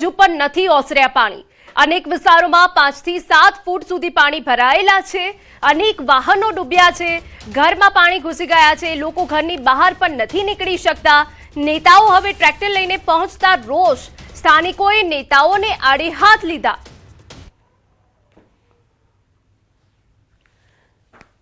હજુ પણ નથી ઓસર્યા પાણી। અનેક વિસ્તારોમાં 5 થી 7 ફૂટ સુધી પાણી ભરાયેલા છે। અનેક વાહનો ડૂબ્યા છે, ઘરમાં પાણી ઘૂસી ગયા છે, લોકો ઘરની બહાર પણ નથી નીકળી શકતા। નેતાઓ હવે ટ્રેક્ટર લઈને પહોંચતા રોષ, સ્થાનિકોએ નેતાઓને આડે હાથ લીધા।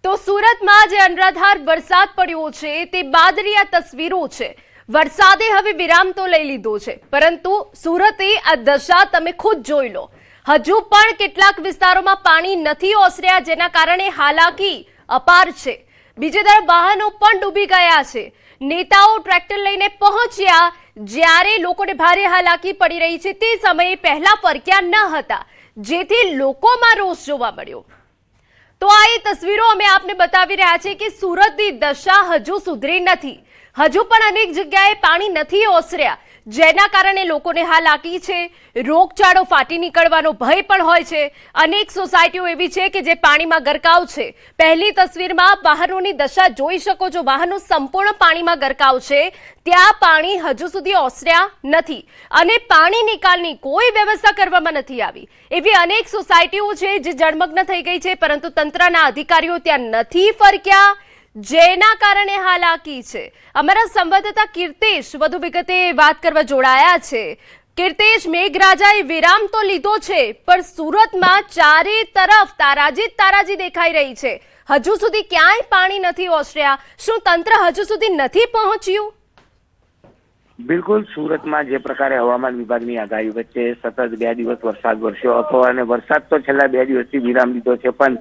તો સુરતમાં જે અનરાધાર વરસાદ પડ્યો છે તે બાદની આ તસવીરો છે। વરસાદે હવે વિરામ તો લઈ લીધો છે, પરંતુ સુરતે આ દશા તમે ખુદ જોઈ લો। હજુ પણ કેટલાક વિસ્તારોમાં પાણી નથી ઓસર્યા, જેના કારણે હાલાકી અપાર છે। બીજી તરફ વાહનો પણ ડૂબી ગયા છે। નેતાઓ ટ્રેક્ટર લઈને પહોંચ્યા, જ્યારે લોકોને ભારે હાલાકી પડી રહી છે તે સમયે પહેલા ફરક્યા ન હતા, જેથી લોકોમાં રોષ જોવા મળ્યો। તો આ એ તસવીરો અમે આપને બતાવી રહ્યા છે કે સુરતની દશા હજુ સુધરી નથી। હજુ પણ અનેક જગ્યાએ પાણી નથી ઓસર્યા, જેના કારણે લોકોને હાલાકી છે। રોગચાળો ફાટી નીકળવાનો ભય પણ હોય છે। અનેક સોસાયટીઓ એવી છે કે જે પાણીમાં ગરકાવ છે। પહેલી તસવીરમાં વાહનોની દશા જોઈ શકો છો, વાહનો સંપૂર્ણ પાણીમાં ગરકાવ છે। ત્યાં પાણી હજુ સુધી ઓસર્યા નથી અને પાણી નિકાલની કોઈ વ્યવસ્થા કરવામાં નથી આવી। એવી અનેક સોસાયટીઓ છે જે જળમગ્ન થઈ ગઈ છે, પરંતુ તંત્રના અધિકારીઓ ત્યાં નથી ફરક્યા, જેના કારણે હાલાકી છે। અમારા સંવાદદાતા કીર્તેશ વધુ વિગતે વાત કરવા જોડાયા છે। કીર્તેશ, મેઘરાજાએ વિરામ તો લીધો છે, પણ સુરતમાં ચારે તરફ તારાજી તારાજી દેખાઈ રહી છે। હજુ સુધી ક્યાંય પાણી નથી ઓસર્યા। શું તંત્ર હજુ સુધી નથી પહોંચ્યું? બિલકુલ, સુરતમાં જે પ્રકારે હવામાન વિભાગની આગાહી વચ્ચે સતત 2 દિવસ વરસાદ વરસ્યો હતો અને વરસાદ તો છેલ્લા 2 દિવસથી વિરામ લીધો છે, પણ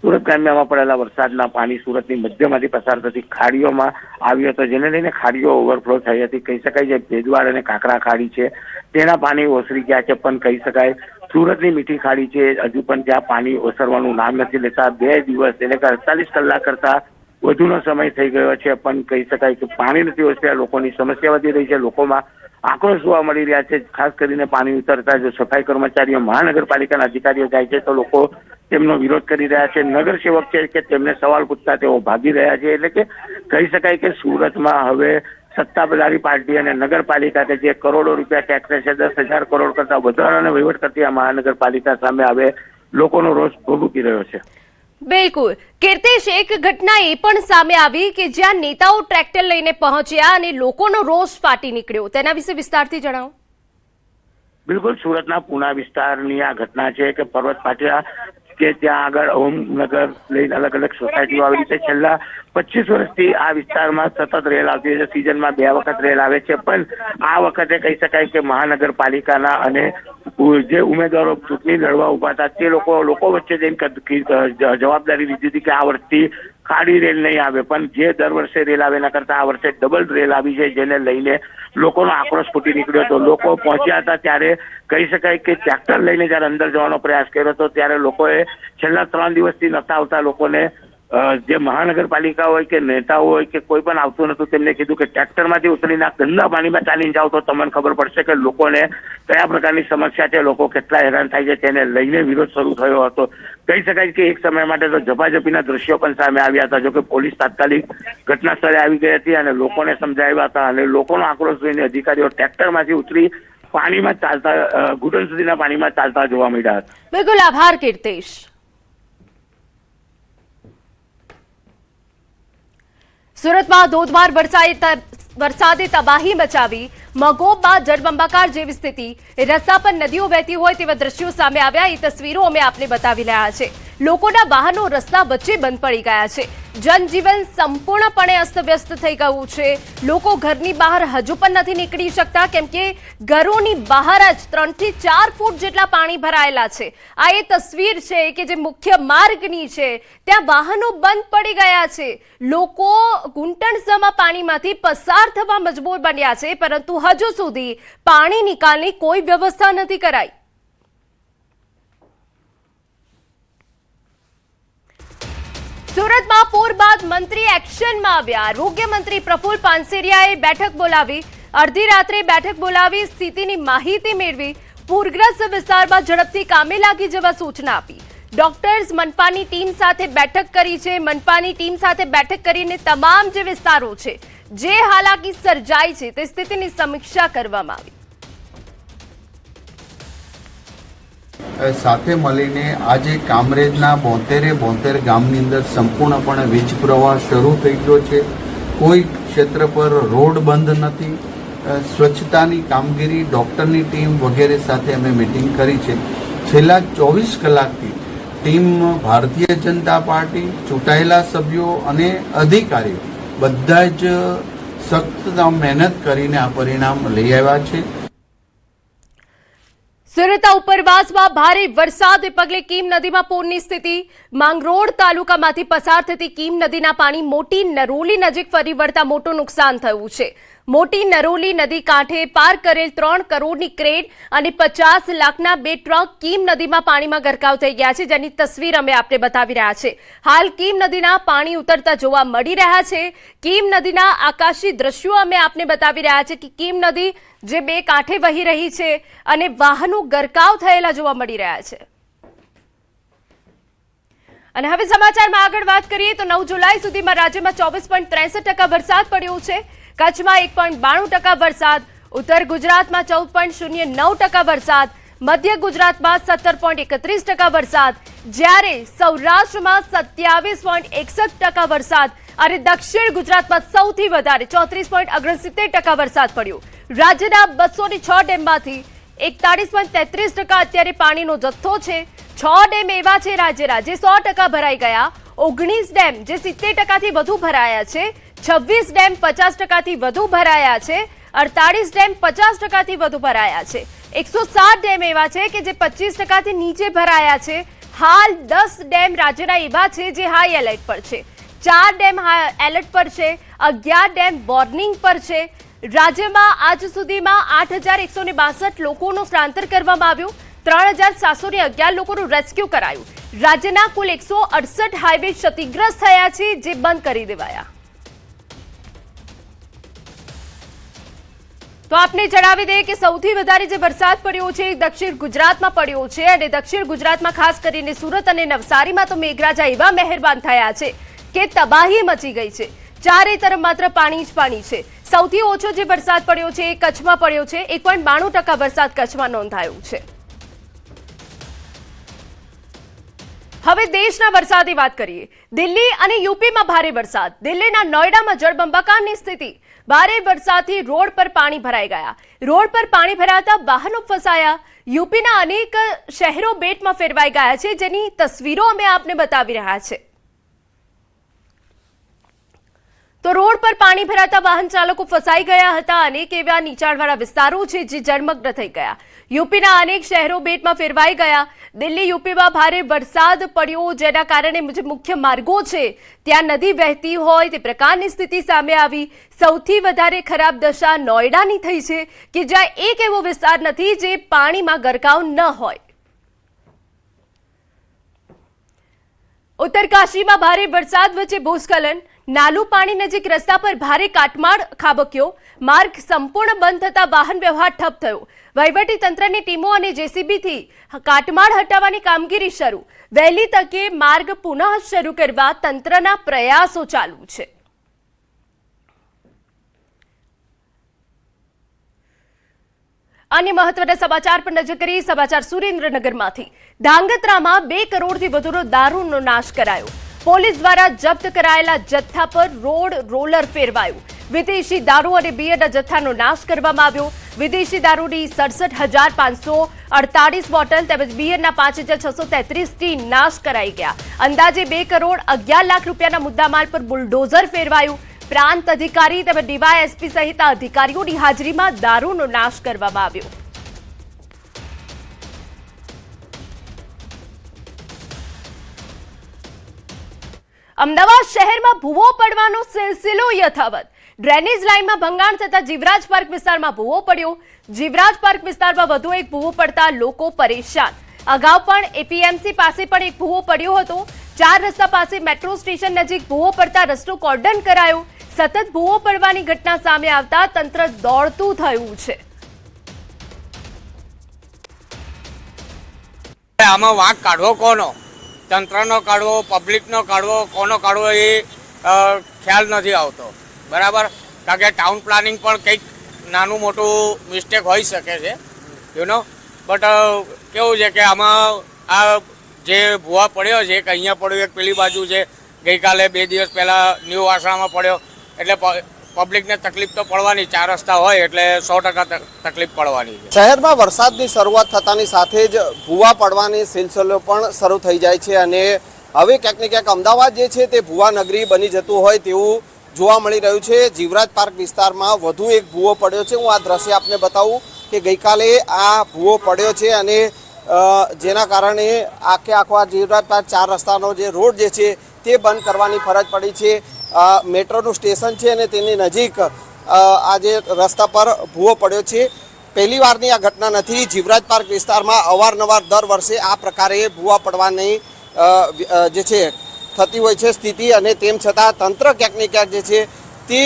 સુરત ગ્રામ્યમાં પડેલા વરસાદના પાણી સુરતની મધ્યમાંથી પસાર થતી ખાડીઓમાં આવ્યો હતો, જેને લઈને ખાડીઓ ઓવરફ્લો થઈ હતી। કહી શકાય જે ભેજવાડ અને કાંકરા ખાડી છે તેના પાણી ઓસરી ગયા છે, પણ કહી શકાય સુરતની મીઠી ખાડી છે હજુ પણ ત્યાં પાણી ઓસરવાનું નામ નથી લેતા। 2 દિવસ એટલે કે 48 કલાક કરતા વધુનો સમય થઈ ગયો છે, પણ કહી શકાય કે પાણી નથી ઓસર્યા। લોકોની સમસ્યા વધી રહી છે, લોકોમાં આક્રોશ જોવા મળી રહ્યા છે। ખાસ કરીને પાણી ઉતરતા જો સફાઈ કર્મચારીઓ, મહાનગરપાલિકાના અધિકારીઓ જાય છે તો લોકો તેમનો વિરોધ કરી રહ્યા છે। નગરસેવક છે કે તેમને સવાલ પૂછતા તેઓ ભાગી રહ્યા છે। એટલે કે કહી શકાય કે સુરતમાં હવે સત્તાધારી પાર્ટી અને નગરપાલિકા કે જે કરોડો રૂપિયા ટેક્સ છે, 10,000 કરોડ કરતા વધારાનો વહીવટ કરતી આ મહાનગરપાલિકા સામે હવે લોકોનો રોષ ભભૂકી રહ્યો છે। બિલકુલ કીર્તેશ, એક ઘટના એ પણ સામે આવી કે જ્યાં નેતાઓ ટ્રેક્ટર લઈને પહોંચ્યા અને લોકોનો રોષ ફાટી નીકળ્યો, તેના વિશે વિસ્તારથી જણાવો। બિલકુલ, સુરતના પુના વિસ્તારની આ ઘટના છે કે પર્વત પાટિયા કે ત્યાં આગળ ઓમનગર લઈને અલગ અલગ સોસાયટીઓ આવી રીતે છેલ્લા 25 વર્ષથી આ વિસ્તારમાં સતત રેલ આવતી હોય છે। સિઝનમાં 2 વખત રેલ આવે છે, પણ આ વખતે કહી શકાય કે મહાનગરપાલિકાના અને જે ઉમેદવારો ચૂંટણી લડવા ઉભા હતા તે લોકો વચ્ચે જઈને જવાબદારી લીધી હતી કે આ વર્ષથી ખાડી રેલ નહીં આવે, પણ જે દર વર્ષે રેલ આવે એના કરતા આ વર્ષે ડબલ રેલ આવી છે, જેને લઈને લોકોનો આક્રોશ ફૂટી નીકળ્યો હતો। લોકો પહોંચ્યા હતા ત્યારે કહી શકાય કે ટ્રેક્ટર લઈને જયારે અંદર જવાનો પ્રયાસ કર્યો હતો ત્યારે લોકોએ છેલ્લા 3 દિવસથી નતા આવતા લોકોને જે મહાનગરપાલિકા હોય કે નેતાઓ હોય કે કોઈ પણ આવતું નતું, તેમને કીધું કે ટ્રેક્ટરમાંથી ઉતરીને આ ગંદા પાણીમાં ચાલીને જાઓ તો તમને ખબર પડશે કે લોકોને કયા પ્રકારની સમસ્યા છે, લોકો કેટલા હેરાન થાય છે, તેને લઈને વિરોધ શરૂ થયો હતો। કહી શકાય કે એક સમય માટે તો ઝપાઝપીના દ્રશ્યો પણ સામે આવ્યા હતા, જોકે પોલીસ તાત્કાલિક ઘટના સ્થળે આવી ગઈ હતી અને લોકોને સમજાવ્યા હતા અને લોકોનો આક્રોશ જોઈને અધિકારીઓ ટ્રેક્ટરમાંથી ઉતરી પાણીમાં ચાલતા ઘૂંટણ સુધીના પાણીમાં ચાલતા જોવા મળ્યા હતા। બિલકુલ, આભાર કીર્તેશ। સુરતમાં ધોધમાર વરસાદે તબાહી મચાવી। મગોબમાં જળબંબાકાર જેવી સ્થિતિ, રસ્તા પર નદીઓ વહેતી હોય તેવા દ્રશ્યો સામે આવ્યા। એ તસવીરો અમે આપને બતાવી રહ્યા છે। લોકોના વાહનો રસ્તા વચ્ચે બંધ પડી ગયા છે। જનજીવન સંપૂર્ણપણે અસ્તવ્યસ્ત થઈ ગયું છે। લોકો ઘરની બહાર હજુ પણ નથી નીકળી શકતા, કેમ કે ઘરોની બહાર જ 3 થી 4 ફૂટ જેટલા પાણી ભરાયેલા છે। આ એ તસવીર છે કે જે મુખ્ય માર્ગની છે, ત્યાં વાહનો બંધ પડી ગયા છે। લોકો ઘૂંટણસમાં પાણીમાંથી પસાર થવા મજબૂર બન્યા છે, પરંતુ હજુ સુધી પાણી નિકાલની કોઈ વ્યવસ્થા નથી કરાઈ। સુરતમાં પૂર બાદ મંત્રી એક્શનમાં આવ્યા। આરોગ્ય મંત્રી પ્રફુલ પાનસેરિયાએ બેઠક બોલાવી, અડધી રાત્રે બેઠક બોલાવી સ્થિતિની માહિતી મેળવી, પૂરગ્રસ્ત વિસ્તારમાં ઝડપથી કામે લાગી જવા સૂચના આપી। ડોક્ટર્સ મનપાની ટીમ સાથે બેઠક કરી છે। મનપાની ટીમ સાથે બેઠક કરીને તમામ જે વિસ્તારો છે, જે હાલાકી સર્જાઈ છે તે સ્થિતિની સમીક્ષા કરવામાં આવી। સાથે મળીને આજે કામરેજના 72 ગામની અંદર સંપૂર્ણપણે વીજ પ્રવાહ શરૂ થઈ ગયો છે. કોઈ ક્ષેત્ર પર રોડ બંધ નથી. સ્વચ્છતાની કામગીરી, ડોક્ટરની ટીમ વગેરે સાથે અમે મિટિંગ કરી છે. છેલ્લા 24 કલાકથી ટીમ ભારતીય જનતા પાર્ટી, ચૂંટાયેલા સભ્યો અને અધિકારીઓ બધા જ સખત મહેનત કરીને આ પરિણામ લઈ આવ્યા છે. સુરતના ઉપરવાસમાં ભારે વરસાદને પગલે કીમ નદીમાં પૂરની સ્થિતિ. માંગરોળ તાલુકામાંથી પસાર થતી કીમ નદીના પાણી મોટી નરોલી નજીક ફરી વળતા મોટું નુકસાન થયું છે. મોટી નરોલી નદી કાંઠે પાર્ક કરેલ 3 કરોડની ક્રેન અને 50 લાખના 2 ટ્રક કીમ નદીમાં પાણીમાં ગરકાવ થઈ ગયા છે, જેની તસવીર અમે આપને બતાવી રહ્યા છે. હાલ કીમ નદીના પાણી ઉતરતા જોવા મળી રહ્યા છે. કીમ નદીના આકાશી દ્રશ્યો અમે આપને બતાવી રહ્યા છે કે કીમ નદી જે 2 કાંઠે વહી રહી છે અને વાહનો ગરકાવ થયેલા જોવા મળી રહ્યા છે. અને હવે સમાચારમાં આગળ વાત કરીએ તો 9 જુલાઈ સુધીમાં રાજ્યમાં 24.63% વરસાદ પડ્યો છે. કચ્છમાં 1.92% વરસાદ, ઉત્તર ગુજરાતમાં 14.09% વરસાદ, મધ્ય ગુજરાતમાં 17.31% વરસાદ, જ્યારે સૌરાષ્ટ્રમાં 27.61% વરસાદ અને દક્ષિણ ગુજરાતમાં સૌથી વધારે 34.69% વરસાદ પડ્યો. રાજ્યના 206 ડેમમાંથી 41.33% અત્યારે પાણીનો જથ્થો છે. 6 ડેમ એવા છે રાજ્યના જે 100% ભરાઈ ગયા, 19 ડેમ જે 70%થી વધુ ભરાયા છે, 26 ડેમ 50%થી વધુ ભરાયા છે, 48 ડેમ 50%થી વધુ ભરાયા છે, 107 ડેમ એવા છે કે જે 25%થી નીચે ભરાયા છે. હાલ 10 ડેમ રાજ્યના એવા છે જે હાઈ એલર્ટ પર છે, 4 ડેમ એલર્ટ પર છે, 11 ડેમ વોર્નિંગ પર છે. રાજ્યમાં આજ સુધીમાં 8,162 લોકોનું સ્થળાંતર કરવામાં આવ્યું, 3,711 લોકોનું રેસ્ક્યુ કરાયું. રાજ્યના કુલ 168 હાઈવે ક્ષતિગ્રસ્ત થયા છે જે બંધ કરી દેવાયા. તો આપને જણાવી દઈએ કે સૌથી વધારે જે વરસાદ પડ્યો છે દક્ષિણ ગુજરાતમાં પડ્યો છે અને દક્ષિણ ગુજરાતમાં ખાસ કરીને સુરત અને નવસારીમાં તો મેઘરાજા એવા મહેરબાન થયા છે કે તબાહી મચી ગઈ છે. ચારે તરફ માત્ર પાણી જ પાણી છે. સૌથી ઓછો જે વરસાદ પડ્યો છે એ કચ્છમાં પડ્યો છે. 1.92% વરસાદ કચ્છમાં નોંધાયો છે. હવે દેશના વરસાદની વાત કરીએ. દિલ્હી અને યુપીમાં ભારે વરસાદ. દિલ્હીના નોઈડામાં જળબંબાકારની સ્થિતિ. ભારે વરસાદથી રોડ પર પાણી ભરાઈ ગયા. રોડ પર પાણી ભરાતા વાહનો ફસાયા. યુપીના અનેક શહેરો બેટમાં ફેરવાઈ ગયા છે, જેની તસવીરો અમે આપને બતાવી રહ્યા છે. તો રોડ પર પાણી ભરાતા વાહન ચાલકો ફસાઈ ગયા હતા. અનેક એવા નીચાણવાળા વિસ્તારો છે જે જળમગ્ન થઈ ગયા. યુપીના અનેક શહેરો બેટમાં ફેરવાઈ ગયા. દિલ્હી યુપીમાં ભારે વરસાદ પડ્યો, જેના કારણે જે મુખ્ય માર્ગો છે ત્યાં નદી વહેતી હોય તે પ્રકારની સ્થિતિ સામે આવી. સૌથી વધારે ખરાબ દશા નોઈડાની થઈ છે કે જ્યાં એક એવો વિસ્તાર નથી જે પાણીમાં ગરકાવ ન હોય. ઉત્તરકાશીમાં ભારે વરસાદ વચ્ચે ભૂસ્ખલન. નાલું પાણી નજીક રસ્તા પર ભારે કાટમાળ ખાબક્યો. માર્ગ સંપૂર્ણ બંધ થતા વાહન વ્યવહાર ઠપ થયો. વહીવટી તંત્રની ટીમો અને જેસીબીથી કાટમાળ હટાવવાની કામગીરી શરૂ. વહેલી તકે માર્ગ પુનઃ શરૂ કરવા તંત્રના પ્રયાસો ચાલુ છે. અન્ય મહત્વના સમાચાર પર નજર કરીએ. સમાચાર સુરેન્દ્રનગરમાંથી. ધાંગધ્રામાં 2 કરોડથી વધુનો દારૂનો નાશ કરાયો. પોલીસ દ્વારા જપ્ત કરાયેલા જથ્થા પર રોલર ફેરવાયું. વિદેશી દારૂ અને બિયરના જથ્થાનો નાશ કરવામાં આવ્યો. વિદેશી દારૂની 67,548 બોટલ તેમજ બિયરના 5,633 ટીન નાશ કરાઈ ગયા. અંદાજે 2 કરોડ 11 લાખ રૂપિયાના મુદ્દામાલ પર બુલડોઝર ફેરવાયું. પ્રાંત અધિકારી તેમજ ડીવાયએસપી સહિત અધિકારીઓની હાજરીમાં દારૂનો નાશ કરવામાં આવ્યો. અમદાવાદ શહેરમાં ભૂવો પડવાનો સિલસિલો યથાવત. ડ્રેનેજ લાઇનમાં ભંગાણ થતા જીવરાજ પાર્ક વિસ્તારમાં ભૂવો પડ્યો. જીવરાજ પાર્ક વિસ્તારમાં વધુ એક ભૂવો પડતા લોકો પરેશાન. અગાઉ પણ એપીએમસી પાસે પણ એક ભૂવો પડ્યો હતો. 4 રસ્તા પાસે મેટ્રો સ્ટેશન નજીક ભૂવો પડતા રસ્તો કોર્ડન કરાયો. સતત ભૂવો પડવાની ઘટના સામે આવતા તંત્ર દોડતું થયું છે. આમાં વાંક કાઢવો કોનો? તંત્રનો કાઢવો, પબ્લિકનો કાઢવો, કોનો કાઢવો એ ખ્યાલ નથી આવતો. બરાબર, કારણ કે ટાઉન પ્લાનિંગ પણ કંઈક નાનું મોટું મિસ્ટેક હોઈ શકે છે. યુ નો બટ કેવું છે કે આમાં આ જે ભૂવા પડ્યો છે કે અહીંયા પડ્યો એક પેલી બાજુ છે, ગઈકાલે 2 દિવસ પહેલાં ન્યૂ વાસણામાં પડ્યો, એટલે પબ્લિકને તકલીફ તો પડવાની, 4 રસ્તા હોય એટલે 100% તકલીફ પડવાની છે. શહેરમાં વરસાદની શરૂઆત થતાની સાથે જ ભૂવા પડવાની સિલસિલો પણ શરૂ થઈ જાય છે અને હવે ક્યાંક ને ક્યાંક અમદાવાદ જે છે તે ભૂવા નગરી બની જતું હોય તેવું જોવા મળી રહ્યું છે. જીવરાજ પાર્ક વિસ્તારમાં વધુ એક ભૂવો પડ્યો છે. હું આ દ્રશ્ય આપને બતાવું કે ગઈકાલે આ ભૂવો પડ્યો છે અને જેના કારણે આખો આ જીવરાજ પાર્ક 4 રસ્તાનો જે રોડ જે છે તે બંધ કરવાની ફરજ પડી છે. મેટ્રોનું સ્ટેશન છે અને તેની નજીક આ જે રસ્તા પર ભૂવો પડ્યો છે. પહેલી વારની આ ઘટના નથી. જીવરાજ પાર્ક વિસ્તારમાં અવારનવાર દર વર્ષે આ પ્રકારે ભૂવા પડવાની જે છે થતી હોય છે સ્થિતિ, અને તેમ છતાં તંત્ર ક્યાંક ને ક્યાંક જે છે તે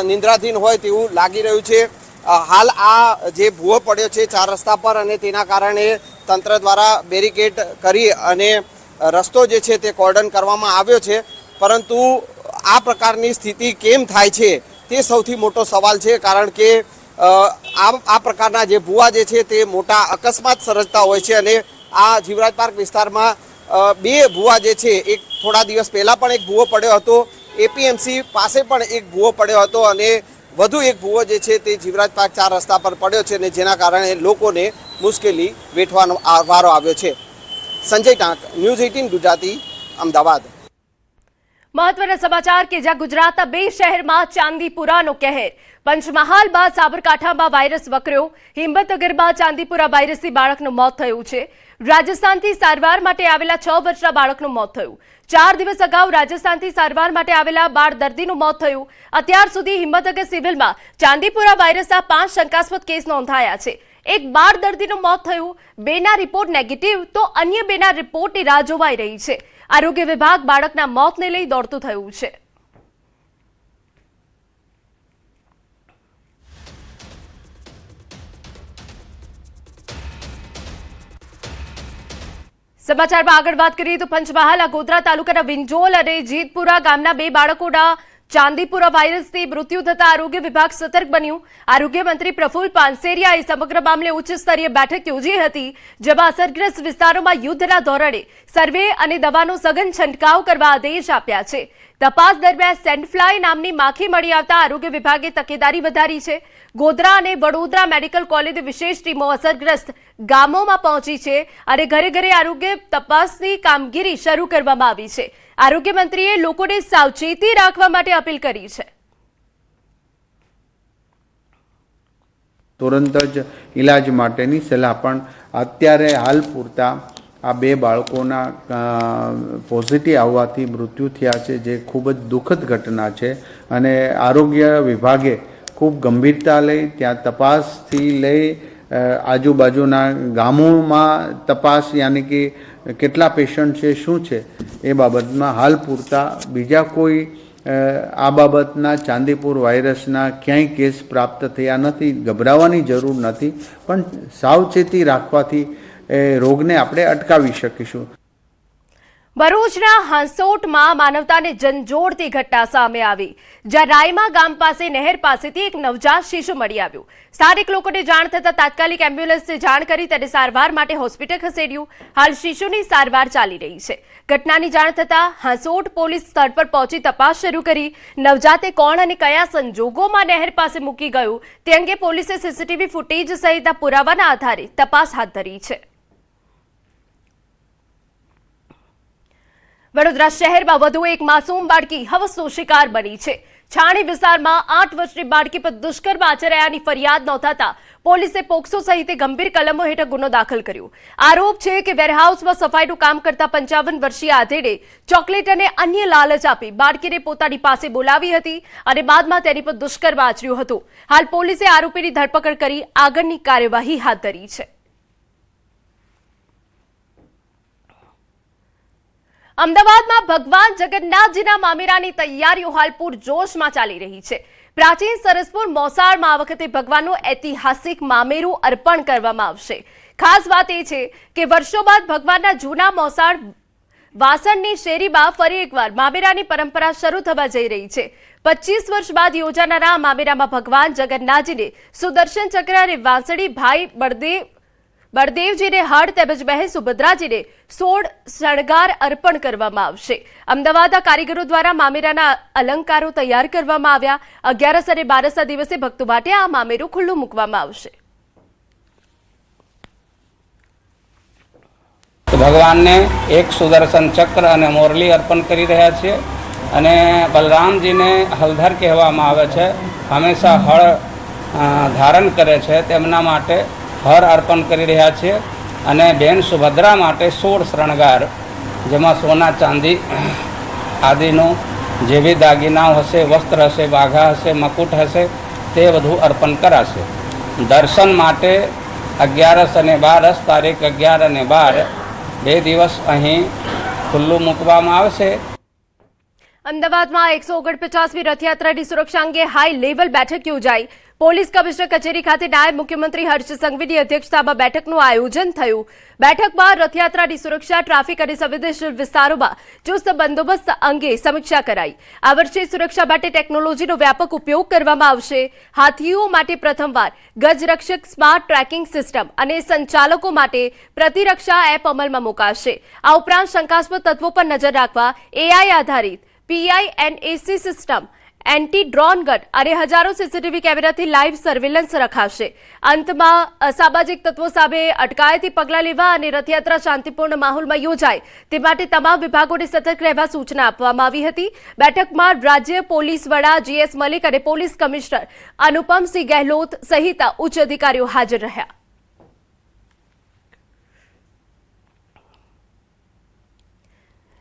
નિંદ્રાધીન હોય તેવું લાગી રહ્યું છે. હાલ આ જે ભૂવો પડ્યો છે 4 રસ્તા પર અને તેના કારણે તંત્ર દ્વારા બેરિકેડ કરી અને રસ્તો જે છે તે કોર્ડન કરવામાં આવ્યો છે, પરંતુ આ પ્રકારની સ્થિતિ કેમ થાય છે તે સૌથી મોટો સવાલ છે. કારણ કે આ પ્રકારના જે ભૂવા જે છે તે મોટા અકસ્માત સર્જતા હોય છે અને આ જીવરાજ પાર્ક વિસ્તારમાં 2 ભૂવા જે છે, એક થોડા દિવસ પહેલાં પણ એક ભૂવો પડ્યો હતો, એપીએમસી પાસે પણ એક ભૂવો પડ્યો હતો અને વધુ એક ભૂવો જે છે તે જીવરાજ પાર્ક 4 રસ્તા પર પડ્યો છે અને જેના કારણે લોકોને મુશ્કેલી વેઠવાનો વારો આવ્યો છે. સંજય ટાંક, ન્યૂઝ 18 ગુજરાતી, અમદાવાદ. મહત્વના સમાચાર કે જ્યાં ગુજરાતના 2 શહેરમાં ચાંદીપુરાનો કહેર. પંચમહાલ બાદ સાબરકાંઠામાં વાયરસ વકર્યો. હિંમતનગરમાં ચાંદીપુરા વાયરસથી બાળકનું મોત થયું છે. રાજસ્થાનથી સારવાર માટે આવેલા 6 વર્ષના બાળકનું મોત થયું. 4 દિવસ અગાઉ રાજસ્થાનથી સારવાર માટે આવેલા બાળ દર્દીનું મોત થયું. અત્યાર સુધી હિંમતનગર સિવિલમાં ચાંદીપુરા વાયરસના 5 શંકાસ્પદ કેસ નોંધાયા છે. એક બાળ દર્દીનું મોત થયું. 2ના રિપોર્ટ નેગેટિવ તો અન્ય 2ના રિપોર્ટની રાહ જોવાઈ રહી છે. આરોગ્ય વિભાગ બાળકના મોતને લઈ દોડતું થયું છે. સમાચારમાં આગળ વાત કરીએ તો પંચમહાલ ગોધરા તાલુકાના વિંજોલ અને જીતપુરા ગામના 2 બાળકોના ચાંદીપુરા વાયરસથી મૃત્યુ થતા આરોગ્ય વિભાગ સતર્ક બન્યું. આરોગ્ય મંત્રી પ્રફુલ્લ પાનસેરિયાએ સમગ્ર મામલે ઉચ્ચ સ્તરીય બેઠક યોજી હતી, જેમાં અસરગ્રસ્ત વિસ્તારોમાં યુદ્ધના ધોરણે સર્વે અને દવાનો સઘન છંટકાવ કરવા આદેશ આપ્યા છે. તપાસ દરમિયાન સેન્ડફ્લાય નામની માખી મળી આવતા આરોગ્ય વિભાગે તકેદારી વધારી છે. ગોધરા અને વડોદરા મેડિકલ કોલેજની વિશેષ ટીમો અસરગ્રસ્ત ગામોમાં પહોંચી છે અને ઘરે ઘરે આરોગ્ય તપાસની કામગીરી શરૂ કરવામાં આવી છે. આરોગ્ય મંત્રીએ લોકોને સાવચેતી રાખવા માટે અપીલ કરી છે. તુરંત જ ઈલાજ માટેની સલાહ પણ અત્યારે હાલ પૂરતા આ 2 બાળકોના પોઝિટિવ આવવાથી મૃત્યુ થયા છે, જે ખૂબ જ દુઃખદ ઘટના છે અને આરોગ્ય વિભાગે ખૂબ ગંભીરતા લઈ ત્યાં તપાસથી લઈ આજુબાજુના ગામોમાં તપાસ, યાની કે કેટલા પેશન્ટ છે, શું છે એ બાબતમાં હાલ પૂરતા બીજા કોઈ આ બાબતના ચાંદીપુર વાયરસના ક્યાંય કેસ પ્રાપ્ત થયા નથી. ગભરાવાની જરૂર નથી, પણ સાવચેતી રાખવાથી રોગને આપણે અટકાવી શકીશું. ભરૂચના હાંસોટમાં માનવતાને ઝંઝોળતી ઘટના સામે આવી, જ્યાં રાયમા ગામ પાસે નહેર પાસેથી એક નવજાત શિશુ મળી આવ્યું. સ્થાનિક લોકોને જાણ થતાં તાત્કાલિક એમ્બ્યુલન્સને જાણ કરી તેને સારવાર માટે હોસ્પિટલ ખસેડ્યું. હાલ શિશુની સારવાર ચાલી રહી છે. ઘટનાની જાણ થતાં હાંસોટ પોલીસ સ્થળ પર પહોંચી તપાસ શરૂ કરી. નવજાતે કોણ અને કયા સંજોગોમાં નહેર પાસે મૂકી ગયું તે અંગે પોલીસે સીસીટીવી ફૂટેજ સહિતના પુરાવાના આધારે તપાસ હાથ ધરી છે. વડોદરા શહેરમાં વધુ એક માસૂમ બાળકી હવસનો શિકાર બની છે. છાણી વિસ્તારમાં 8 વર્ષની બાળકી પર દુષ્કર્મ આચર્યાની ફરિયાદ નોંધાતા પોલીસે પોક્સો સહિત ગંભીર કલમો હેઠળ ગુનો દાખલ કર્યો. આરોપ છે કે વેરહાઉસમાં સફાઈનું કામ કરતા 55 વર્ષીય આધેડે ચોકલેટ અને અન્ય લાલચ આપી બાળકીને પોતાની પાસે બોલાવી હતી અને બાદમાં તેની પર દુષ્કર્મ આચર્યું હતું. હાલ પોલીસે આરોપીની ધરપકડ કરી આગળની કાર્યવાહી હાથ ધરી છે. અમદાવાદમાં ભગવાન જગન્નાથજીના મામેરાની તૈયારીઓ હાલ પૂરજોશમાં ચાલી રહી છે. પ્રાચીન સરસપુર મોસાળમાં આ વખતે ભગવાનનું ઐતિહાસિક મામેરું અર્પણ કરવામાં આવશે. ખાસ વાત એ છે કે વર્ષો બાદ ભગવાનના જૂના મોસાળ વાસણની શેરીમાં ફરી એકવાર મામેરાની પરંપરા શરૂ થવા જઈ રહી છે. 25 વર્ષ બાદ યોજાનારા મામેરામાં ભગવાન જગન્નાથજીને સુદર્શન ચક્ર અને વાંસળી ભાઈ બળદેવ બળદેવજીને હળ તેમજ બહેન સુભદ્રાજીને 16 શણગાર અર્પણ કરવામાં આવશે. અમદાવાદના કારીગરો દ્વારા મામેરાના અલંકારો તૈયાર કરવામાં આવ્યા. 11 અને 12ના દિવસે ભક્તો માટે આ મામેરું ખુલ્લું મૂકવામાં આવશે. ભગવાનને એક સુદર્શન ચક્ર અને મોરલી અર્પણ કરી રહ્યા છીએ અને બલરામજીને હલધર કહેવામાં આવે છે. હંમેશા હળ ધારણ કરે છે તેમના માટે હર અર્પણ કરી રહ્યા છીએ અને બેન સુભદ્રા માટે 16 શણગાર જેમાં સોના ચાંદી આદિનું જે બી દાગીનાઓ હશે, વસ્ત્ર હશે, વાઘા હશે, મકુટ હશે તે બધું અર્પણ કરાશે. દર્શન માટે 11 અને 12 તારીખ 11 અને 12 2 દિવસ અહીં ખુલ્લું મૂકવામાં આવશે. અમદાવાદમાં 149મી રથયાત્રાની સુરક્ષા અંગે હાઈ લેવલ બેઠક યોજાઈ. પોલીસ કમિશનર કચેરી ખાતે નાયબ મુખ્યમંત્રી હર્ષ સંઘવીની અધ્યક્ષતામાં બેઠકનું આયોજન થયું. બેઠકમાં રથયાત્રાની સુરક્ષા, ટ્રાફિક અને સંવેદનશીલ વિસ્તારોમાં ચુસ્ત બંદોબસ્ત અંગે સમીક્ષા કરાઈ. આ વર્ષે સુરક્ષા માટે ટેકનોલોજીનો વ્યાપક ઉપયોગ કરવામાં આવશે. હાથીઓ માટે પ્રથમવાર ગજરક્ષક સ્માર્ટ ટ્રેકિંગ સિસ્ટમ અને સંચાલકો માટે પ્રતિરક્ષા એપ અમલમાં મુકાશે. આ ઉપરાંત શંકાસ્પદ તત્વો પર નજર રાખવા એઆઈ આધારિત PINAC system, anti drone gun અને હજારો સીસીટીવી કેમેરાથી લાઇવ સર્વેલન્સ રખાશે. અંતમાં અસામાજિક તત્વો સામે અટકાયતી પગલાં લેવા અને રથયાત્રા શાંતિપૂર્ણ માહોલમાં યોજાય તે માટે તમામ વિભાગોને સતર્ક રહેવા સૂચના આપવામાં આવી હતી. બેઠકમાં રાજ્ય પોલીસ વડા GS મલિક અને પોલીસ કમિશનર અનુપમસિંહ ગહેલોત સહિત ઉચ્ચ અધિકારીઓ હાજર રહ્યા.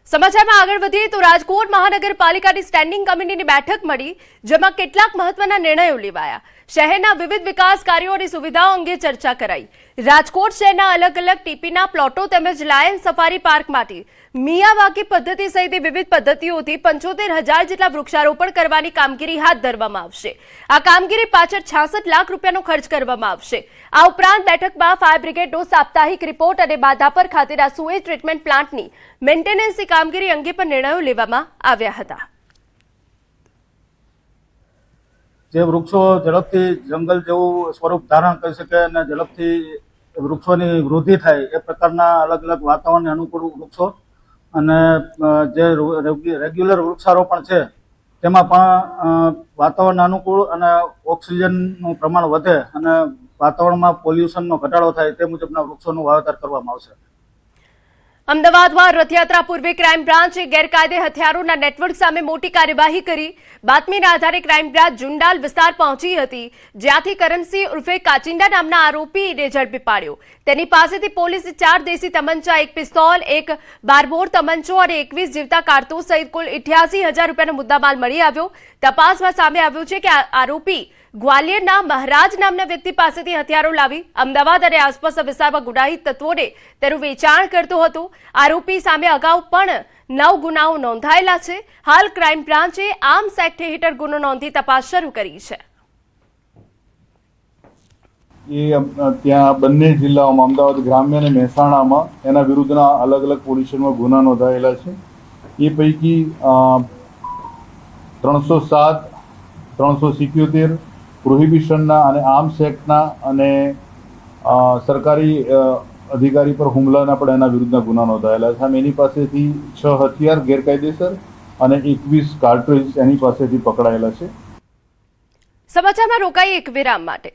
સમાચારમાં આગળ વધીએ તો રાજકોટ મહાનગરપાલિકાની સ્ટેન્ડિંગ કમિટીની બેઠક મળી, જેમાં કેટલાક મહત્વના નિર્ણયો લેવાયા. શહેરના વિવિધ વિકાસ કાર્યો અને સુવિધાઓ અંગે ચર્ચા કરાઈ. રાજકોટ શહેરના અલગ અલગ ટીપીના પ્લોટો તેમજ લાયન સફારી પાર્ક માટે મિયાવાકી પદ્ધતિ સહિત વિવિધ પદ્ધતિઓથી 75,000 જેટલા વૃક્ષારોપણ કરવાની કામગીરી હાથ ધરવામાં આવશે. આ કામગીરી પાછળ 66 લાખ રૂપિયાનો ખર્ચ કરવામાં આવશે. આ ઉપરાંત બેઠકમાં ફાયર બ્રિગેડનો સાપ્તાહિક રિપોર્ટ અને બાધાપર ખાતેના સુએજ ટ્રીટમેન્ટ પ્લાન્ટની મેન્ટેનન્સની કામગીરી અંગે પણ નિર્ણયો લેવામાં આવ્યા હતા. જે વૃક્ષો ઝડપથી જંગલ જેવું સ્વરૂપ ધારણ કરી શકે અને ઝડપથી વૃક્ષોની વૃદ્ધિ થાય એ પ્રકારના અલગ અલગ વાતાવરણને અનુકૂળ વૃક્ષો અને જે રેગ્યુલર વૃક્ષારોપણ છે તેમાં પણ વાતાવરણ અનુકૂળ અને ઓક્સિજનનું પ્રમાણ વધે અને વાતાવરણમાં પોલ્યુશનનો ઘટાડો થાય તે મુજબના વૃક્ષોનું વાવેતર કરવામાં આવશે. અમદાવાદમાં રથયાત્રા પૂર્વે ક્રાઇમ બ્રાન્ચે ગેરકાયદે હથિયારોના નેટવર્ક સામે મોટી કાર્યવાહી કરી. બાતમીના આધારે ક્રાઇમ બ્રાન્ચ જુંડાલ વિસ્તાર પહોંચી હતી, જ્યાંથી કરણસિંહ ઉર્ફે કાચિંડા નામના આરોપીને ઝડપી પાડ્યો. તેની પાસેથી પોલીસે 4 દેશી તમંચા, 1 પિસ્તોલ, 1 બારબોર તમંચો અને 21 જીવતા કારતૂસ સહિત કુલ 88,000 રૂપિયાનો મુદ્દામાલ મળી આવ્યો. તપાસમાં સામે આવ્યું છે કે આરોપી ગ્વાલિયરના મહારાજ નામના વ્યક્તિ પાસેથી હથિયારો લાવી અમદાવાદ અને આસપાસના વિસ્તારમાં ગુનાહિત તત્વોને તેનું વેચાણ કરતો હતો. આરોપી સામે અગાઉ પણ 9 ગુનાઓ નોંધાયેલા છે. હાલ ક્રાઇમ બ્રાન્ચે આર્મ્સ એક્ટ હેઠળ ગુનો નોંધી તપાસ શરૂ કરી છે. ત્યાં બંને જિલ્લાઓમાં અમદાવાદ ગ્રામ્ય અને મહેસાણામાં એના વિરુદ્ધના અલગ અલગ પોલીસ સ્ટેશનમાં ગુના નોંધાયેલા છે. એ પૈકી 307, 377 પ્રોહિબિશનના અને આર્મ્સ એક્ટના અને સરકારી અધિકારી પર હુમલાના પણ એના વિરુદ્ધના ગુના નોંધાયેલા છે. એની પાસેથી 6 હથિયાર ગેરકાયદેસર અને 21 કાર્ટ્રીજ એની પાસેથી પકડાયેલા છે. સમાચારમાં રોકાઈ એક વિરામ માટે.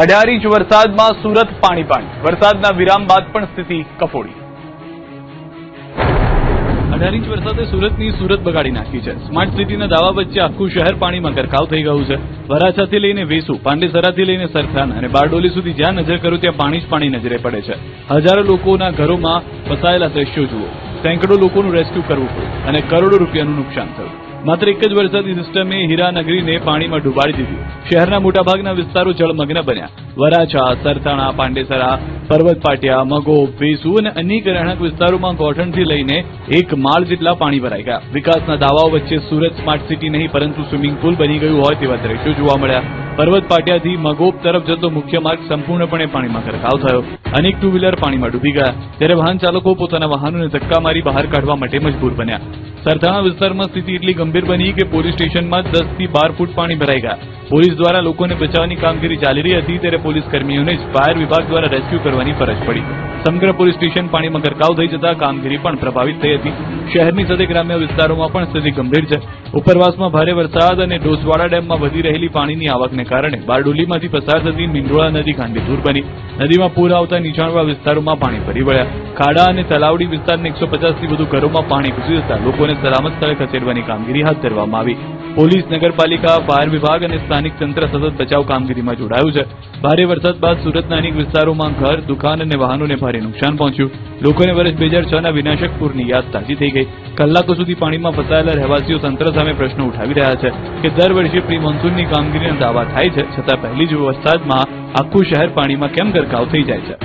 અઢાર ઇંચ વરસાદમાં સુરત પાણી. વરસાદના વિરામ બાદ પણ સ્થિતિ કફોડી. 18 ઇંચ વરસાદે સુરત બગાડી નાખી છે. સ્માર્ટ સિટીના દાવા વચ્ચે આખું શહેર પાણીમાં ગરકાવ થઈ ગયું છે. વરાછાથી લઈને વેસુ, પાંડેસરાથી લઈને સરથાના અને બારડોલી સુધી જ્યાં નજર કરું ત્યાં પાણી જ પાણી નજરે પડે છે. હજારો લોકોના ઘરોમાં ફસાયેલા દ્રશ્યો જુઓ. સેંકડો લોકોનું રેસ્ક્યુ કરવું પડ્યું અને કરોડો રૂપિયાનું નુકસાન થયું. માત્ર એક જ વરસાદી સિસ્ટમે હીરાનગરીને પાણીમાં ડૂબાડી દીધી. શહેરના મોટાભાગના વિસ્તારો જળમગ્ન બન્યા. વરાછા, સરથાણા, પાંડેસરા, પર્વત પાટિયા, મગો, વેસુ અને અનેક રહેણાંક વિસ્તારોમાં ગોઠણથી લઈને 1 માળ જેટલા પાણી ભરાઈ ગયા. વિકાસના દાવાઓ વચ્ચે સુરત સ્માર્ટ સિટી નહીં પરંતુ સ્વિમિંગ પુલ બની ગયું હોય તેવા દ્રશ્યો જોવા મળ્યા. પર્વત પાટિયાથી મગોપ તરફ જતો મુખ્ય માર્ગ સંપૂર્ણપણે પાણીમાં ગરકાવ થયો. અનેક ટુ વ્હીલર પાણીમાં ડૂબી ગયા, ત્યારે વાહન ચાલકો પોતાના વાહનોને ધક્કા મારી બહાર કાઢવા માટે મજબૂર બન્યા. સરથાણા વિસ્તારમાં સ્થિતિ એટલી ગંભીર બની કે પોલીસ સ્ટેશનમાં 10 થી 12 ફૂટ પાણી ભરાઈ ગયા. પોલીસ દ્વારા લોકોને બચાવવાની કામગીરી ચાલી રહી હતી, ત્યારે પોલીસ કર્મીઓને જ ફાયર વિભાગ દ્વારા રેસ્ક્યુ કરવાની ફરજ પડી. સમગ્ર પોલીસ સ્ટેશન પાણીમાં ગરકાવ થઈ જતા કામગીરી પણ પ્રભાવિત થઈ હતી. શહેરની સાથે ગ્રામ્ય વિસ્તારોમાં પણ સ્થિતિ ગંભીર છે. ઉપરવાસમાં ભારે વરસાદ અને ડોસવાડા ડેમમાં વધી રહેલી પાણીની આવકને કારણે બારડોલીમાંથી પસાર થતી મીંડોળા નદી ગાંડીતુર બની. નદીમાં પૂર આવતા નીચાણવાળા વિસ્તારોમાં પાણી ફરી વળ્યા. ખાડા અને તલાવડી વિસ્તારના 150 થી વધુ ઘરોમાં પાણી ઘૂસી જતા લોકોને સલામત સ્થળે ખસેડવાની કામગીરી હાથ ધરવામાં આવી. પોલીસ, નગરપાલિકા, ફાયર વિભાગ અને સ્થાનિક તંત્ર સતત બચાવ કામગીરીમાં જોડાયું છે. ભારે વરસાદ બાદ સુરતના અનેક વિસ્તારોમાં ઘર, દુકાન અને વાહનોને ભારે નુકસાન પહોંચ્યું. લોકોને વર્ષ 2006ના વિનાશક પૂરની યાદ તાજી થઈ ગઈ. કલાકો સુધી પાણીમાં ફસાયેલા રહેવાસીઓ તંત્ર સામે પ્રશ્નો ઉઠાવી રહ્યા છે કે દર વર્ષે પ્રી મોન્સૂનની કામગીરીના દાવા થાય છે, છતાં પહેલી જ વરસાદમાં આખું શહેર પાણીમાં કેમ ગરકાવ થઈ જાય છે.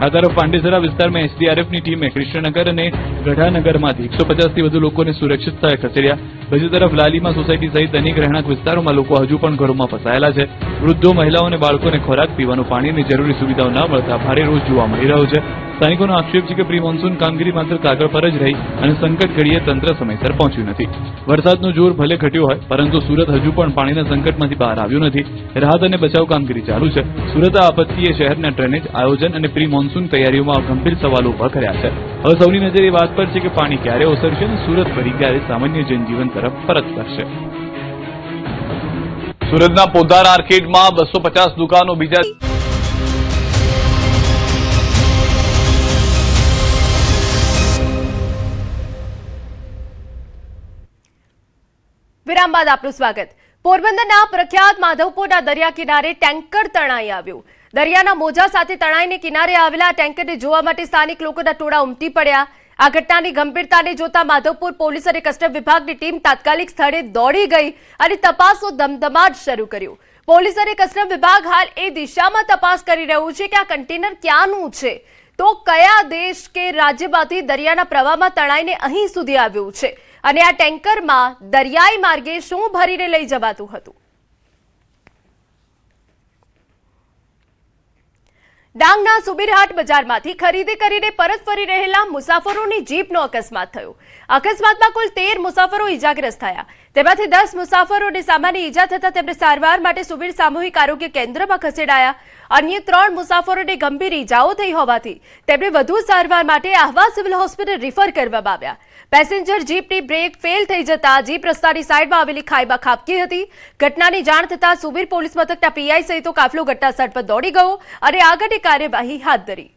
આ તરફ પાંડેસરા વિસ્તારમાં એસડીઆરએફની ટીમે કૃષ્ણનગર અને ગઢાનગરમાંથી 150 થી વધુ લોકોને સુરક્ષિત સ્થળે ખસેડ્યા. બીજી તરફ લાલીમાં સોસાયટી સહિત અનેક રહેણાંક વિસ્તારોમાં લોકો હજુ પણ ઘરોમાં ફસાયેલા છે. વૃદ્ધો, મહિલાઓ અને બાળકોને ખોરાક, પીવાનું પાણી અને જરૂરી સુવિધાઓ ન મળતા ભારે રોષ જોવા મળી રહ્યો છે. સ્થાનિકોનો આક્ષેપ છે કે પ્રી મોન્સૂન કામગીરી માત્ર કાગળ પર જ રહી અને સંકટ ઘડીએ તંત્ર સમયસર પહોંચ્યું નથી. વરસાદનું જોર ભલે ઘટ્યું હોય, પરંતુ સુરત હજુ પણ પાણીના સંકટમાંથી બહાર આવ્યું નથી. રાહત અને બચાવ કામગીરી ચાલુ છે. સુરત આ આપત્તિએ શહેરના ડ્રેનેજ, આયોજન અને પ્રી મોન્સૂન તૈયારીઓમાં ગંભીર સવાલો ઉભા કર્યા છે. હવે સૌની નજર એ વાત પર છે કે પાણી ક્યારે ઓસરશે અને સુરત ફરી ક્યારે સામાન્ય જનજીવન તરફ પરત કરશે. સુરતના પોદાર આર્કેડમાં 250 દુકાનો બીજા વિરામ બાદ આપનું સ્વાગત. પોરબંદરના પ્રખ્યાત માધવપુરના દરિયા કિનારે ટેન્કર તણાઈ આવ્યું. દરિયાના મોજા સાથે તણાઈને કિનારે આવેલા ટેન્કરને જોવા માટે સ્થાનિક લોકોના ટોળા ઉમટી પડ્યા. આ ઘટનાની ગંભીરતાને જોતા માધવપુર પોલીસ અને કસ્ટમ વિભાગની ટીમ તાત્કાલિક સ્થળે દોડી ગઈ અને તપાસનો ધમધમાટ શરૂ કર્યો. પોલીસ અને કસ્ટમ વિભાગ હાલ એ દિશામાં તપાસ કરી રહ્યું છે કે આ કન્ટેનર ક્યાંનું છે, તો કયા દેશ કે રાજ્યમાંથી દરિયાના પ્રવાહમાં તણાઈને અહીં સુધી આવ્યું છે અને આ ટેન્કરમાં દરિયાઈ માર્ગે શું ભરીને લઈ જવાતું હતું. ડાંગના સુબીરહાટ બજારમાંથી ખરીદી કરીને પરત ફરી રહેલા મુસાફરોની જીપનો અકસ્માત થયો. અકસ્માતમાં કુલ 13 મુસાફરો ઈજાગ્રસ્ત થયા. તેમાંથી 10 મુસાફરોને સામાન્ય ઈજા થતા તેમને સારવાર માટે સુબીર સામૂહિક આરોગ્ય કેન્દ્રમાં ખસેડાયા. અન્ય 3 મુસાફરોને ગંભીર ઈજાઓ થઈ હોવાથી તેમને વધુ સારવાર માટે આહવા સિવિલ હોસ્પિટલ રિફર કરવામાં આવ્યા. પેસેન્જર જીપની બ્રેક ફેલ થઈ જતા જીપ રસ્તાની સાઈડમાં આવેલી ખાઈમાં ખાબકી હતી. ઘટનાની જાણ થતા સુબીર પોલીસ મથકના પીઆઈ સહિતનો કાફલો ઘટનાસ્થળ પર દોડી ગયો અને આગળની કાર્યવાહી હાથ ધરી.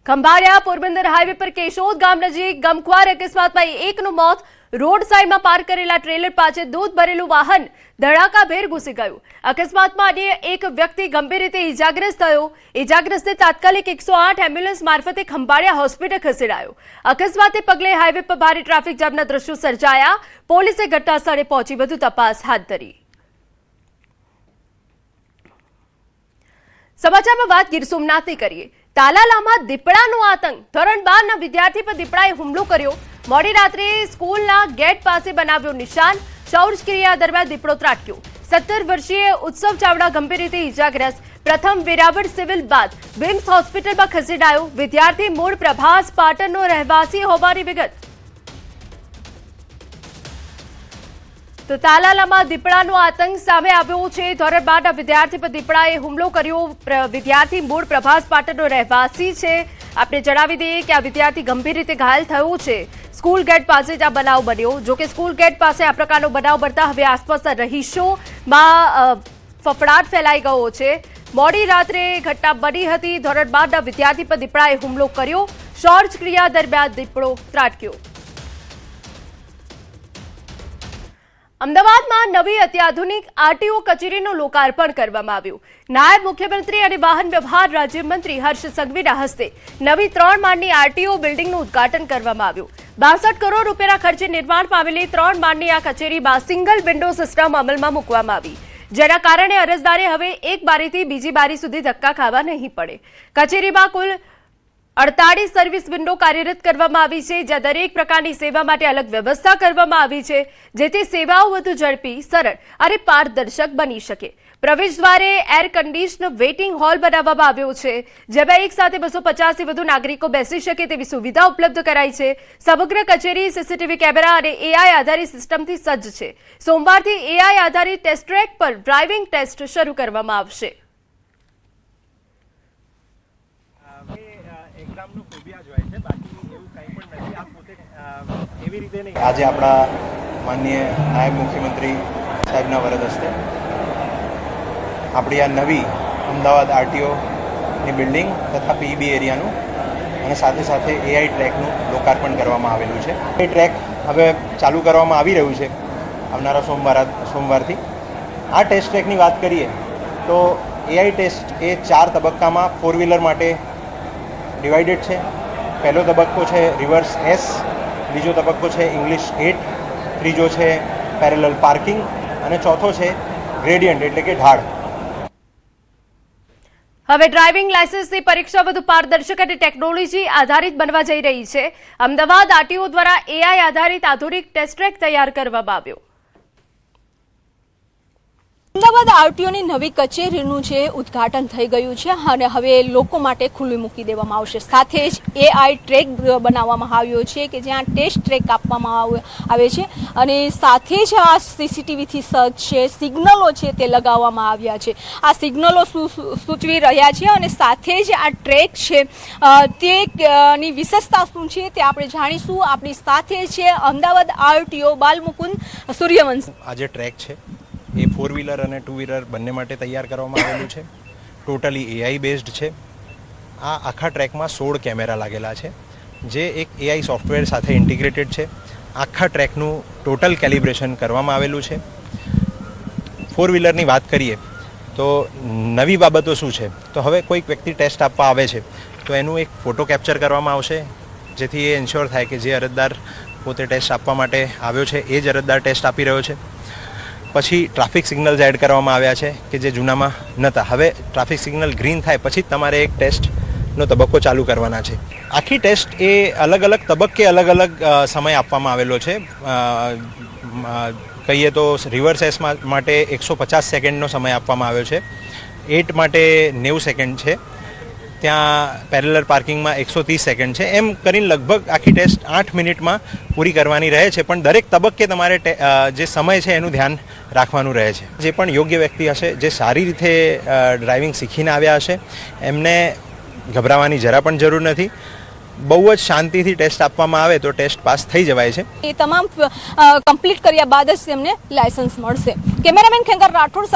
ખંભાળિયા પોરબંદર હાઈવે પર કેશોદ ગામ નજીક ગમખ્વાર અકસ્માતમાં એકનું મોત. રોડ સાઈડમાં પાર્ક કરેલા ટ્રેલર પાછળ દૂધ ભરેલું વાહન ધડાકાભેર ઘૂસી ગયું. અકસ્માતમાં અન્ય એક વ્યક્તિ ગંભીર રીતે ઈજાગ્રસ્ત થયો. ઈજાગ્રસ્તને તાત્કાલિક 108 એમ્બ્યુલન્સ મારફતે ખંભાળિયા હોસ્પિટલ ખસેડાયો. અકસ્માતને પગલે હાઈવે પર ભારે ટ્રાફિક જામના દ્રશ્યો સર્જાયા. પોલીસે ઘટના સ્થળે પહોંચી વધુ તપાસ હાથ ધરી. સમાચારમાં વાત ગીર સોમનાથની કરીએ. તાલાલામાં દીપડાનો આતંક. ધોરણ 12 ના વિદ્યાર્થી પર દીપડાએ હુમલો કર્યો. મોડી રાત્રે સ્કૂલના ગેટ પાસે બનાવ્યો નિશાન. શૌચક્રિયા દરમિયાન દીપડો ત્રાટક્યો. 17 વર્ષીય ઉત્સવ ચાવડા ગંભીર રીતે ઈજાગ્રસ્ત. પ્રથમ વેરાવળ સિવિલ બાદ વિમ્સ હોસ્પિટલમાં ખસેડાયો. વિદ્યાર્થી મૂળ પ્રભાસ પાટણનો રહેવાસી હોવાની વિગત. તો તાલાલામાં દીપડાનો આતંક સામે આવ્યો છે. ધોરણ 12 ના વિદ્યાર્થી પર દીપડાએ હુમલો કર્યો. વિદ્યાર્થી મૂળ પ્રભાસ પાટણનો રહેવાસી છે. આપણે જણાવી દઈએ કે આ વિદ્યાર્થી ગંભીર રીતે ઘાયલ થયો છે. સ્કૂલ ગેટ પાસે જ આ બનાવ બન્યો. જોકે સ્કૂલ ગેટ પાસે આ પ્રકારનો બનાવ બનતા હવે આસપાસના રહીશોમાં ફફડાટ ફેલાઈ ગયો છે. મોડી રાત્રે ઘટના બની હતી. ધોરણ 12 ના વિદ્યાર્થી પર દીપડાએ હુમલો કર્યો. શૌચક્રિયા દરમિયાન દીપડો ત્રાટક્યો. અમદાવાદમાં નવી અત્યાધુનિક આરટીઓ કચેરીનું લોકાર્પણ કરવામાં આવ્યું. નાયબ મુખ્યમંત્રી અને વાહન વ્યવહાર રાજ્યમંત્રી હર્ષ સંઘવીના હસ્તે નવી 3 માળની આરટીઓ બિલ્ડિંગનું ઉદ્ઘાટન કરવામાં આવ્યું. 62 કરોડ રૂપિયાના ખર્ચે નિર્માણ પામેલી 3 માળની આ કચેરીમાં સિંગલ વિન્ડો સિસ્ટમ અમલમાં મૂકવામાં આવી, જેના કારણે અરજદારે હવે એક બારીથી બીજી બારી સુધી ધક્કા ખાવા નહીં પડે. કચેરીમાં કુલ 48 સર્વિસ વિન્ડો કાર્યરત કરવામાં આવી છે, જ્યાં દરેક પ્રકારની સેવા માટે અલગ વ્યવસ્થા કરવામાં આવી છે, જેથી સેવાઓ વધુ ઝડપી, સરળ અને પારદર્શક બની શકે. પ્રવેશ દ્વારે એર કન્ડિશન વેઇટિંગ હોલ બનાવવામાં આવ્યો છે, જેમાં એક સાથે 250 થી વધુ નાગરિકો બેસી શકે તેવી સુવિધા ઉપલબ્ધ કરાઈ છે. સમગ્ર કચેરી સીસીટીવી કેમેરા અને એઆઈ આધારિત સિસ્ટમથી સજ્જ છે. સોમવારથી એઆઈ આધારિત ટેસ્ટ ટ્રેક પર ડ્રાઇવિંગ ટેસ્ટ શરૂ કરવામાં આવશે. આજે આપણા માનનીય નાયબ મુખ્યમંત્રી સાહેબના વરદ હસ્તે આપણી આ નવી અમદાવાદ આરટીઓની બિલ્ડિંગ તથા પીઈબી એરિયાનું અને સાથે સાથે એઆઈ ટ્રેકનું લોકાર્પણ કરવામાં આવેલું છે. એ ટ્રેક હવે ચાલુ કરવામાં આવી રહ્યું છે આવનારા સોમવારથી. આ ટેસ્ટ ટ્રેકની વાત કરીએ તો એઆઈ ટેસ્ટ એ 4 તબક્કામાં 4 વ્હીલર માટે ડિવાઇડેડ છે. પહેલો તબક્કો છે રિવર્સ એસ, બીજો તબક્કો છે ઇંગ્લિશ 8, ત્રીજો છે પેરેલલ પાર્કિંગ અને ચોથો છે ગ્રેડિયન્ટ એટલે કે ઢાળ. હવે ડ્રાઇવિંગ લાયસન્સની પરીક્ષા વધુ પારદર્શક અને ટેકનોલોજી આધારિત બનવા જઈ રહી છે. અમદાવાદ આરટીઓ દ્વારા એઆઈ આધારિત આધુનિક ટેસ્ટ ટ્રેક તૈયાર કરવામાં આવ્યો. અમદાવાદ આરટીઓની નવી કચેરીનું છે ઉદ્ઘાટન થઈ ગયું છે અને હવે લોકો માટે ખુલ્લી મૂકી દેવામાં આવશે. સાથે જ એઆઈ ટ્રેક બનાવવામાં આવ્યો છે કે જ્યાં ટેસ્ટ ટ્રેક આપવામાં આવે છે અને સાથે જ આ સીસીટીવીથી સજ્જ છે. સિગ્નલો છે તે લગાવવામાં આવ્યા છે. આ સિગ્નલો સૂચવી રહ્યા છે અને સાથે જ આ ટ્રેક છે તેની વિશેષતા શું છે તે આપણે જાણીશું. આપણી સાથે છે અમદાવાદ આરટીઓ બાલમુકુંદ સૂર્યવંશી. આ જે ટ્રેક છે એ 4 વ્હીલર અને 2 વ્હીલર બંને માટે તૈયાર કરવામાં આવેલું છે. ટોટલી એઆઈ બેઝડ છે. આ આખા ટ્રેકમાં 16 કેમેરા લાગેલા છે જે એક એઆઈ સોફ્ટવેર સાથે ઇન્ટિગ્રેટેડ છે. આખા ટ્રેકનું ટોટલ કેલિબ્રેશન કરવામાં આવેલું છે. 4 વ્હીલરની વાત કરીએ તો નવી બાબતો શું છે તો હવે કોઈક વ્યક્તિ ટેસ્ટ આપવા આવે છે તો એનું એક ફોટો કેપ્ચર કરવામાં આવશે જેથી એ ઇન્શ્યોર થાય કે જે અરજદાર પોતે ટેસ્ટ આપવા માટે આવ્યો છે એ જ અરજદાર ટેસ્ટ આપી રહ્યો છે. પછી ટ્રાફિક સિગ્નલ્સ એડ કરવામાં આવ્યા છે કે જે જૂનામાં નહોતા. હવે ટ્રાફિક સિગ્નલ ગ્રીન થાય પછી જ તમારે એક ટેસ્ટનો તબક્કો ચાલુ કરવાના છે. આખી ટેસ્ટ એ અલગ અલગ તબક્કે અલગ અલગ સમય આપવામાં આવેલો છે. કહીએ તો રિવર્સ એસ માટે 150 સેકન્ડનો સમય આપવામાં આવ્યો છે. 8 માટે 90 સેકન્ડ છે. ત્યાં પેરેલલ પાર્કિંગમાં 130 સેકન્ડ છે. એમ કરીને લગભગ આખી ટેસ્ટ 8 મિનિટમાં પૂરી કરવાની રહે છે. પણ દરેક તબક્કે તમારે જે સમય છે એનું ધ્યાન રાખવાનું રહે છે. જે પણ યોગ્ય વ્યક્તિ હશે જે સારી રીતે ડ્રાઇવિંગ શીખીને આવ્યા હશે એમને ગભરાવાની જરા પણ જરૂર નથી. બહુ જ શાંતિથી ટેસ્ટ આપવામાં આવે તો ટેસ્ટ પાસ થઈ જવાય છે. એ તમામ કમ્પ્લીટ કર્યા બાદ જ તેમને લાયસન્સ મળશે. કેમેરામેન ખેંગર રાઠોડ